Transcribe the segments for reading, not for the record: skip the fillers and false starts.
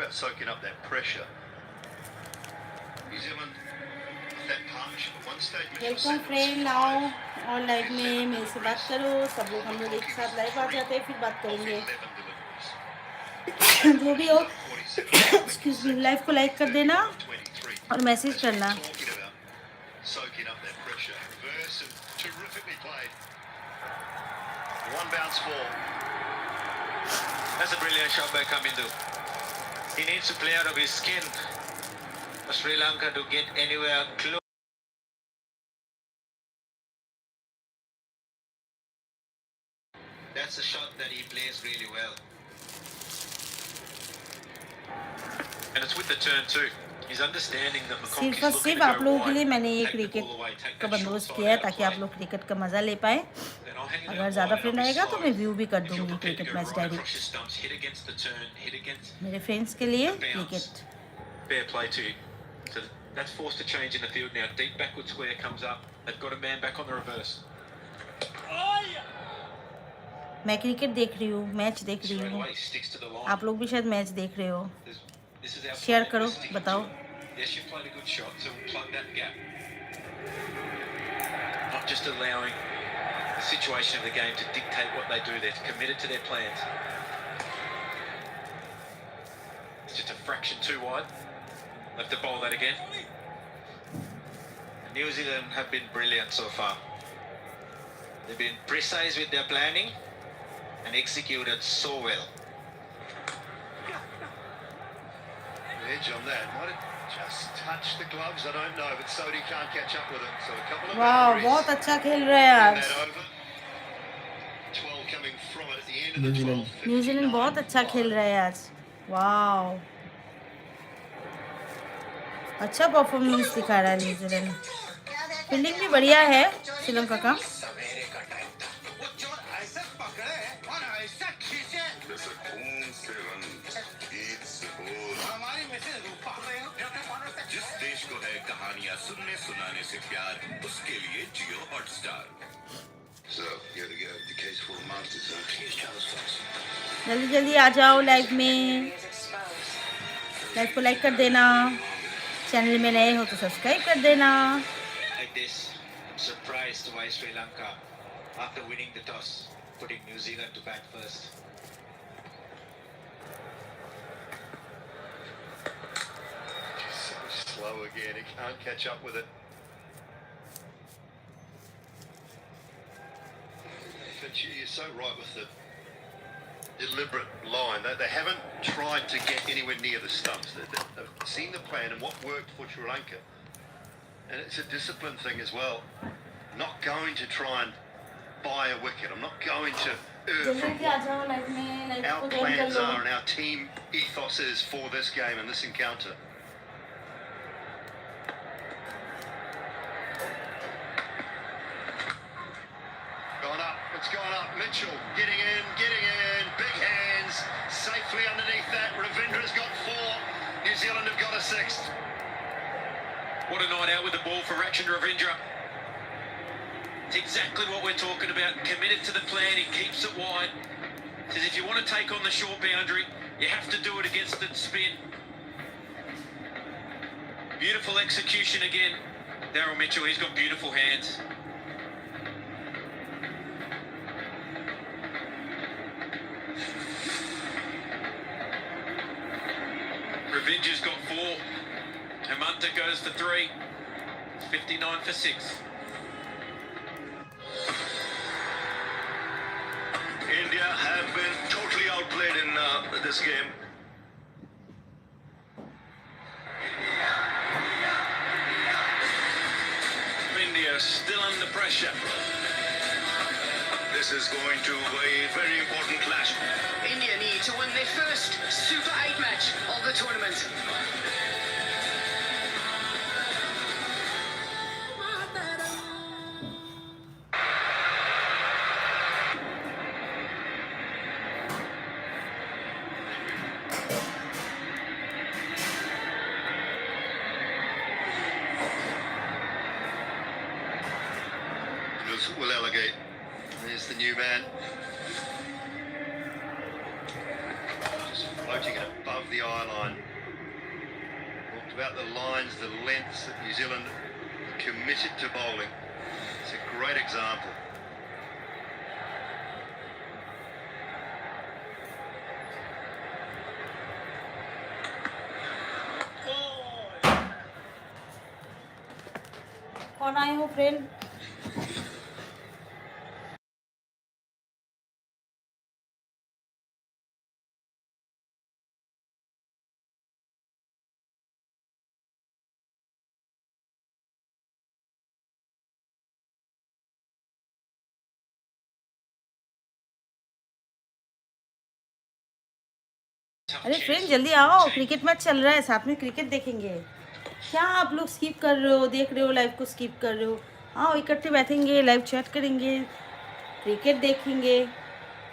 about soaking up that pressure. New Zealand, with that partnership at one stage, Mitchell welcome said friend now और live में मेरे से बात करो सब लोग हम लोग एक साथ लाइव आ जाते हैं फिर बात of करेंगे 11 deliveries. जो भी हो 47 एक्सक्यूज मी लाइव को लाइक कर देना of 23. और मैसेज That's what करना I'm talking about. Soaking up that pressure. Reverse and terrifically played. One bounce ball. That's a brilliant shot by Kamindu. He needs to play out of his skin for Sri Lanka to get anywhere close. That's a shot that he plays really well. And it's with the turn too. He's understanding that McConkey's सिर्फ और looking सिर्फ to आप go लोगों के wide, लिए मैंने ये take the cricket ball away, take का that short बंदोबस्त side किया है out of ताकि आप play. लोग क्रिकेट का मज़ा ले पाए Then I'll hang it अगर out ज़्यादा wide, फ्रेंड I'll be आएगा तो मैं slow. व्यू भी कर If you're दूंगी prepared to cricket go match right diary across your stumps, hit against the turn, hit against मेरे फ्रेंड्स के लिए the bounce. Cricket Fair play to you. So that's forced to change in the field now. Deep backward square comes up. They've got a man back on the reverse. मैं cricket देख रही हूँ match देख रही Straight हूँ away, sticks to the line. आप लोग भी शायद मैच देख रहे हो This is our share plan. करो We're sticking to बताओ it. Yes, you played a good shot, so we'll plug that gap. Not just allowing the situation of the game to dictate what they do. They're committed to their plans. It's just a fraction too wide. Have to bowl that again. New Zealand have been brilliant so far. They've been precise with their planning and executed so well. Edge on that. Might have just touched the gloves. I don't know, but Sodhi can't catch up with it. So a couple of वाह boundaries बहुत अच्छा खेल रहे हैं in आज that over. 12 coming from it at the end of the 12. New Zealand बहुत अच्छा खेल रहा है आज वाह अच्छा परफॉर्मेंस दिखा रहा है न्यूजीलैंड फील्डिंग भी बढ़िया है श्रीलंका का जिस देश को है कहानियां सुनने सुनाने से प्यार उसके लिए जियो Hotstar So, you gotta go the case for the monsters, huh? जल्दी जल्दी आ जाओ लाइव में लाइव को लाइक कर देना चैनल में नए हो तो सब्सक्राइब कर देना Like this, I'm surprised why Sri Lanka, after winning the toss, putting New Zealand to bat first. So slow again. He can't catch up with it. But you're so right with the deliberate line. They haven't tried to get anywhere near the stumps. They've seen the plan and what worked for Sri Lanka. And it's a discipline thing as well. I'm not going to try and buy a wicket. I'm not going to err from what our plans are and our team ethos is for this game and this encounter. Gone up, it's gone up. Mitchell getting in. Big hands, safely underneath that. Ravindra's got 4. New Zealand have got a 6th. What a night out with the ball for Rachin Ravindra. It's exactly what we're talking about. Committed to the plan, he keeps it wide. Says if you want to take on the short boundary, you have to do it against the spin. Beautiful execution again. Daryl Mitchell, he's got beautiful hands. Ravindra's got 4. Hemanta goes for 3. It's 59 for 6. India have been totally outplayed in this game. India still under pressure. This is going to be a very important clash. India need to win their first Super 8 match of the tournament. Will Elligate. There's the new man. Just floating it above the eye line. Talked about the lines, the lengths that New Zealand are committed to bowling. It's a great example. कौन आए हो friend? अरे friend जल्दी आओ, cricket match चल रहा है, साथ में क्रिकेट देखेंगे। क्या आप लोग स्किप कर रहे हो, देख रहे हो, लाइव को स्किप कर रहे हो? आओ इकट्ठे बैठेंगे, लाइव चैट करेंगे, क्रिकेट देखेंगे।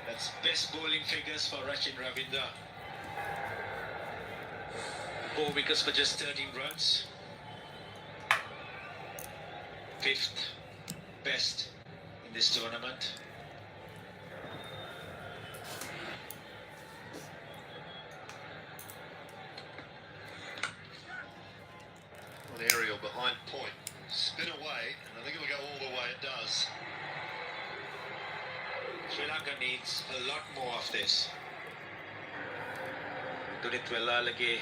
That's best bowling figures for Rachin Ravindra. 4 wickets for just 13 runs. 5th best in this tournament. An aerial behind point. Spin away, and I think it'll go all the way it does. Sri Lanka needs a lot more of this. Dunitwela Lage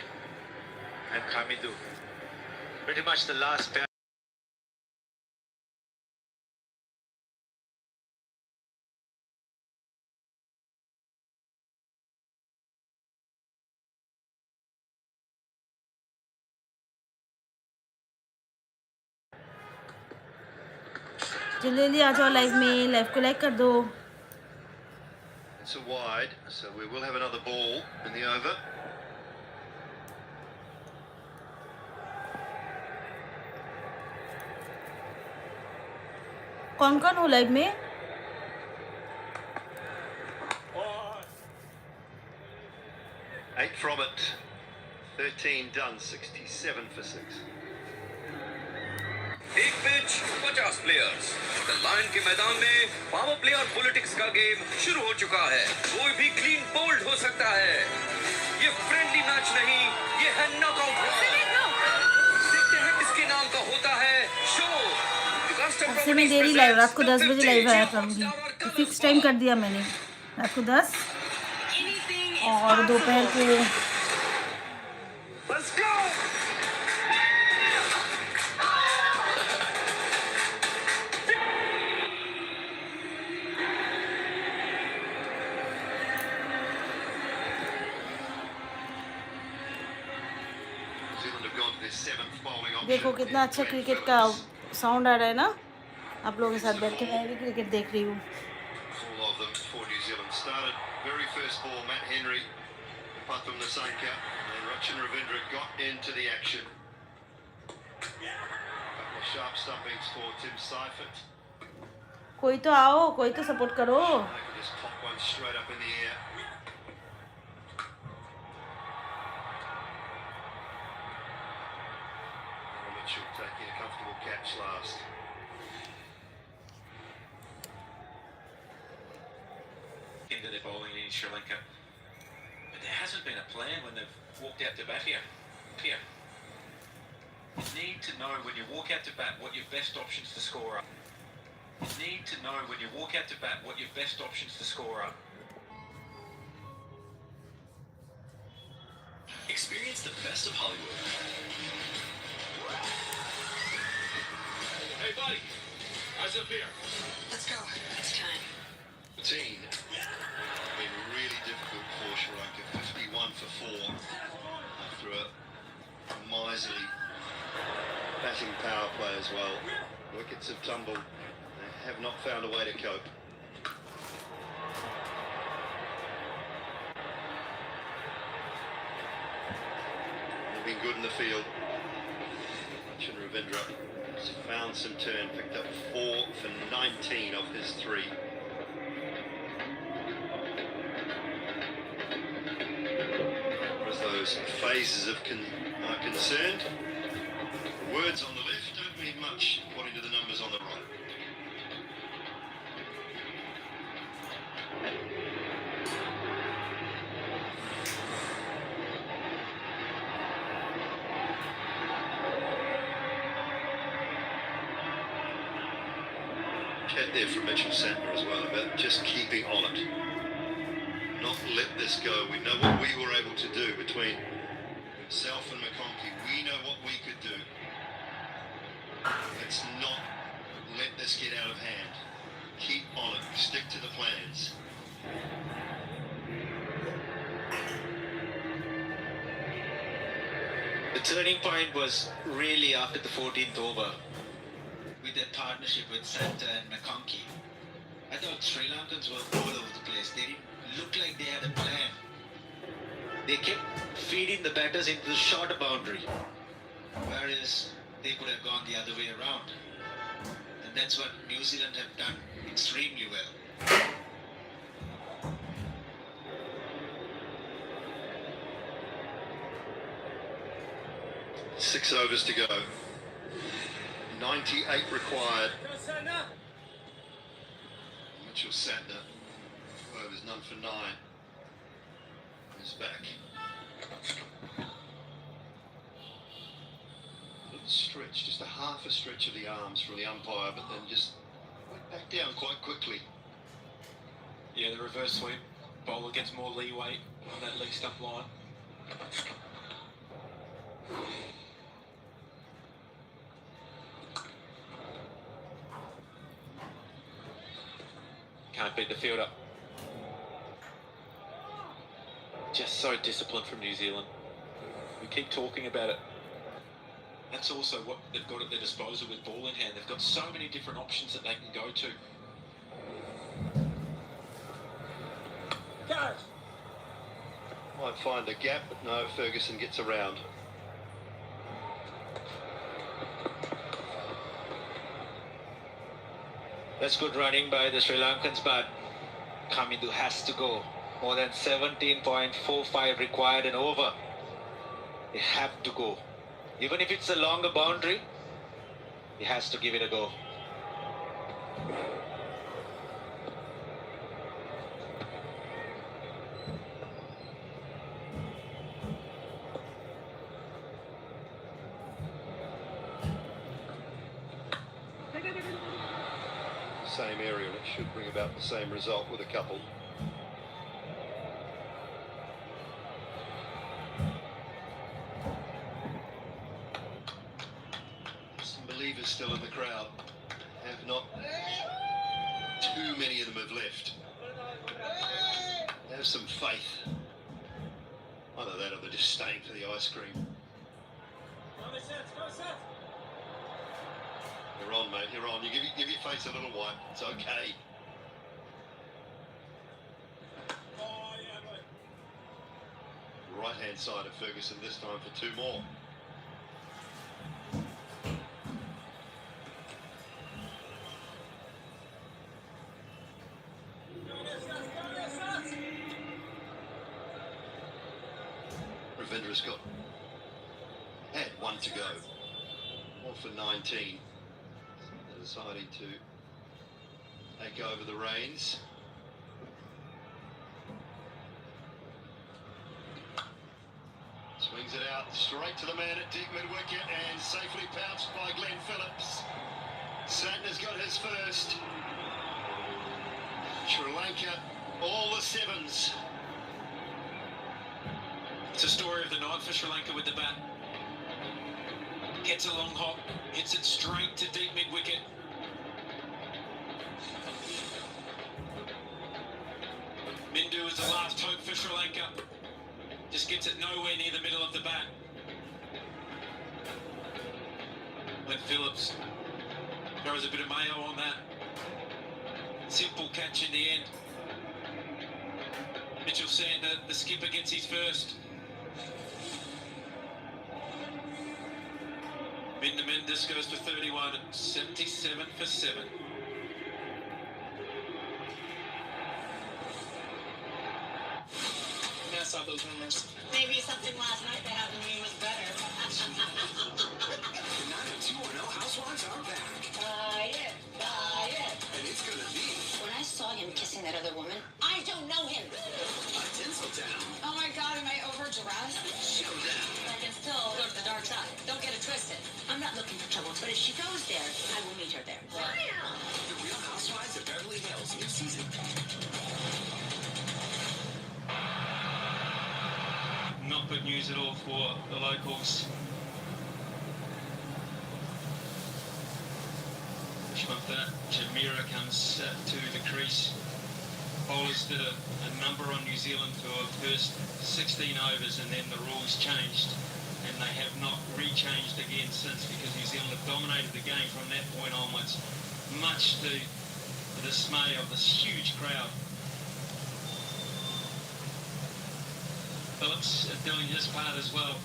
and Kamidu. Pretty much the last pair. जल्दी आ जाओ live में, live को like कर दो। It's a wide, so we will have another ball in the over. कौन कौन हो live में? Eight from it. 13 done. 67 for 6. एक पिच 50 प्लेयर्स। द लायन के मैदान में पावर प्ले और पॉलिटिक्स का गेम शुरू हो चुका है। कोई भी क्लीन बोल्ड हो सकता है। ये फ्रेंडली मैच नहीं, ये है नॉकआउट। देखते हैं किसके नाम का होता है शो। ऐसे में डेली लाइव रात को 10 बजे लाइव आया करूँगी, तो फिक्स टाइम कर दिया मैंने, रात को 10 और दोपहर के। Let's go! New Zealand have gone to their 7th bowling option. देखो कितना अच्छा क्रिकेट का साउंड आ रहा है ना, आप लोगों के साथ बैठ के मैं भी क्रिकेट देख रही हूँ। All of them for New Zealand. Started very first ball, Matt Henry, Pathum Nasanka, and Rachin Ravindra got into the action. Couple of sharp stumpings for Tim Seifert. कोई तो आओ, कोई तो सपोर्ट करो। They could just pop one straight up in the air. Mitchell taking a comfortable catch last. Into their bowling in Sri Lanka. But there hasn't been a plan when they've walked out to bat here. Here. You need to know when you walk out to bat what your best options to score are. You need to know when you walk out to bat what your best options to score are. Experience the best of Hollywood. Hey buddy, eyes up here. Let's go. It's time. 15. Been really difficult for Sri Lanka. 51 for 4 after a miserly batting power play as well. Wickets have tumbled. They have not found a way to cope. They've been good in the field. Rachin Ravindra has found some turn, picked up 4 for 19 off his 3. As those phases are concerned, the words on the left don't mean much according to the numbers on the right. chat there from Mitchell Santner as well about just keeping on it. Not let this go. We know what we were able to do between himself and McConkey. We know what we could do. Let's not let this get out of hand. Keep on it. Stick to the plans. The turning point was really after the 14th over with that partnership with Santa and McConkey. I thought Sri Lankans were all over the place. They didn't look like they had a plan. They kept feeding the batters into the shorter boundary, whereas they could have gone the other way around. And that's what New Zealand have done extremely well. 6 overs to go. 98 required. Mitchell Santner, 2 overs, none for 9. Is back. Little stretch, just a half a stretch of the arms from the umpire, but then just went back down quite quickly. Yeah, the reverse sweep. Bowler gets more leeway on that leg stump line. Can't beat the fielder. Just so disciplined from New Zealand. We keep talking about it. That's also what they've got at their disposal with ball in hand. They've got so many different options that they can go to. Might find a gap, but no, Ferguson gets around. That's good running by the Sri Lankans, but Kamindu has to go. More than 17.45 required and over. They have to go. Even if it's a longer boundary, he has to give it a go. Same area, and it should bring about the same result with a couple. Some believers still in the crowd. Have not too many of them have left. Have some faith. Either that or they're just staying for the ice cream. You're on, mate. You're on. You give your face a little wipe. It's okay. Right-hand side of Ferguson this time for 2 more. Ravindra's had 1 to go. 1 for 19. Deciding to take over the reins. Swings it out straight to the man at deep mid-wicket and safely pounced by Glenn Phillips. Santner's got his first. Sri Lanka, all the 7s. It's a story of the night for Sri Lanka with the bat. Gets a long hop, hits it straight to deep mid-wicket. Mindu is the last hope for Sri Lanka. Just gets it nowhere near the middle of the bat. Glenn Phillips throws a bit of mayo on that. Simple catch in the end. Mitchell Santner, the skipper, gets his first. Minda Mendes goes for 31, 77 for 7. I saw those rumors. Maybe something last night that happened to me was better. The 90210 Housewives are back. And it's gonna be When I saw him kissing that other woman, I don't know him. a Tinseltown Oh my God, am I overdressed? showdown. I can still go to the dark side. Don't get it twisted. I'm not looking for trouble, but if she goes there, I will meet her there. The Real Housewives good news at all for the locals. Shmantha Jamira comes to the crease. Bowlers did a number on New Zealand for the first 16 overs, and then the rules changed, and they have not rechanged again since, because New Zealand have dominated the game from that point onwards, much to the dismay of this huge crowd. Phillips doing his part as well.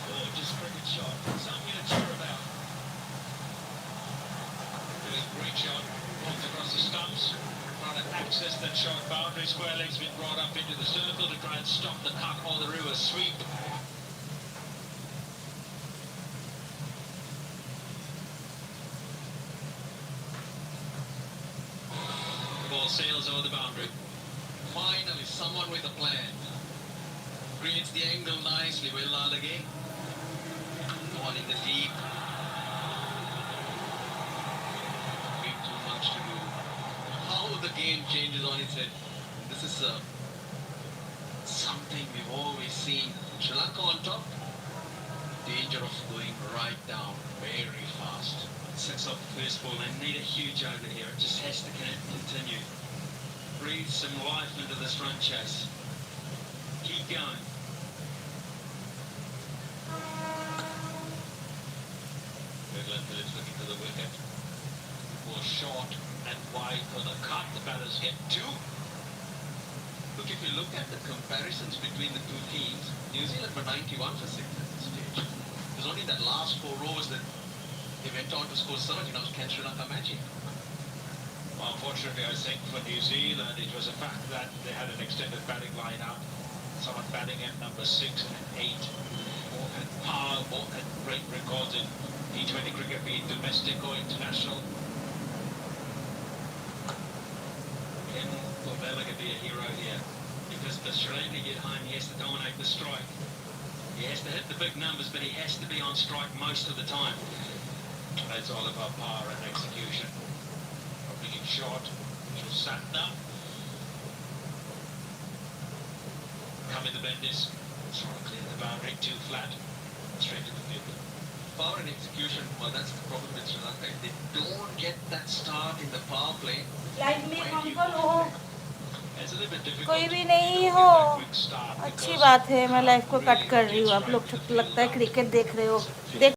Gorgeous cricket shot, something to cheer about. Doing a great shot, walked across the stumps, trying to access that short boundary. Square leg's been brought up into the circle to try and stop the Kakmauluru sweep. Ball sails over the boundary. Finally, someone with a plan. Creates the angle nicely. Will Lalage. Ball in the deep. Way too much to do. How the game changes on its head. This is something we've always seen. Sri Lanka on top. Danger of going right down very fast. Six off the first ball. They need a huge over here. It just has to continue. Breathe some life into this run chase. Keep going. Glenn Phillips looking for the wicket. Ball short and wide for the cut. The batters get two. Look, if you look at the comparisons between the two teams, New Zealand were 91 for 6 at this stage. It was only that last 4 overs that they went on to score 70. Now can Sri Lanka match it? Well, unfortunately, I think for New Zealand, it was a fact that they had an extended batting lineup. Someone batting at number 6 and 8. More had power, more had great records in T20 cricket, be it domestic or international. Can Lalage be a hero here? Because the Sri Lanka get home, he has to dominate the strike. He has to hit the big numbers, but he has to be on strike most of the time. It's all about power and execution. Opening short, Satna. Coming the Bendis, trying to clear the boundary, too flat, straight to the field. Power and execution, well, that's the problem with Sri Lanka. If they don't get that start in the power play, live में uncle हो, it's a little bit difficult. कोई भी नहीं हो, अच्छी बात है। मैं लाइव को कट कर रही हूँ। आप लोग लगता है क्रिकेट देख रहे हो। देख